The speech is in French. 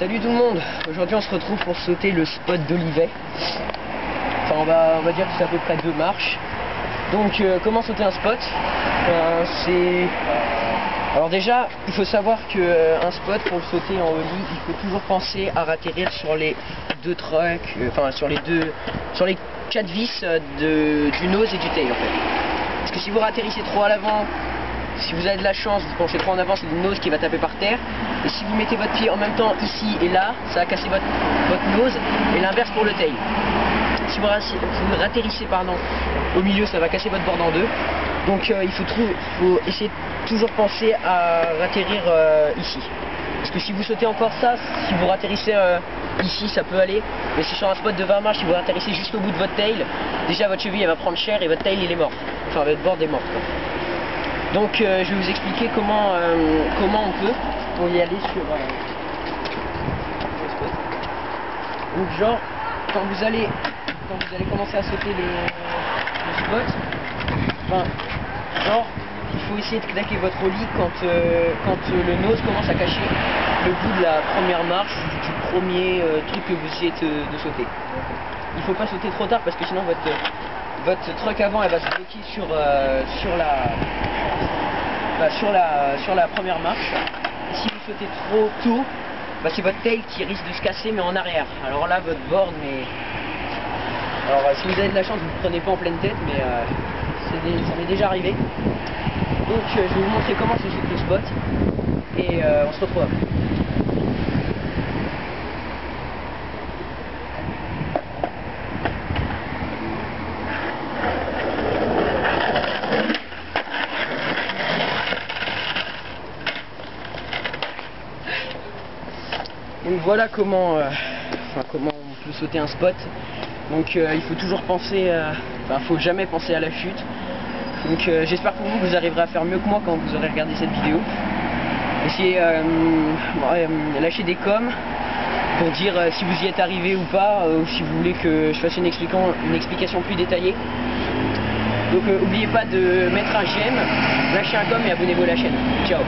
Salut tout le monde. Aujourd'hui on se retrouve pour sauter le spot d'Olivet. Enfin on va dire que c'est à peu près 2 marches. Donc comment sauter un spot? Alors déjà il faut savoir que un spot, pour le sauter en ollie, il faut toujours penser à atterrir sur les deux trucks, sur les 4 vis du nose et du tail en fait. Parce que si vous atterrissez trop à l'avant, si vous avez de la chance, vous penchez trop en avant, c'est le nose qui va taper par terre. Et si vous mettez votre pied en même temps ici et là, ça va casser votre nose. Et l'inverse pour le tail. Si vous atterrissez au milieu, ça va casser votre board en deux. Donc il faut essayer de toujours penser à atterrir ici. Parce que si vous sautez encore ça, si vous atterrissez ici, ça peut aller. Mais si sur un spot de 20 marches, si vous atterrissez juste au bout de votre tail, déjà votre cheville elle va prendre cher et votre tail il est mort. Enfin votre board est mort quoi. Donc je vais vous expliquer comment on peut pour y aller sur le spot. Donc genre quand vous allez commencer à sauter le spot, genre il faut essayer de claquer votre ollie quand le nose commence à cacher le bout de la première marche, du premier truc que vous essayez de sauter. Il faut pas sauter trop tard parce que sinon votre truck avant elle va se bloquer sur la première marche. Et si vous sautez trop tôt, c'est votre tail qui risque de se casser mais en arrière. Alors là votre board, alors si vous avez de la chance vous ne prenez pas en pleine tête, mais ça m'est déjà arrivé. Donc je vais vous montrer comment se saute le spot et on se retrouve après. Donc voilà comment on peut sauter un spot. Donc il faut toujours penser, faut jamais penser à la chute. Donc j'espère pour vous que vous arriverez à faire mieux que moi quand vous aurez regardé cette vidéo. Essayez lâcher des coms pour dire si vous y êtes arrivé ou pas, ou si vous voulez que je fasse une explication plus détaillée. Donc n'oubliez pas de mettre un j'aime, lâcher un com et abonnez-vous à la chaîne. Ciao.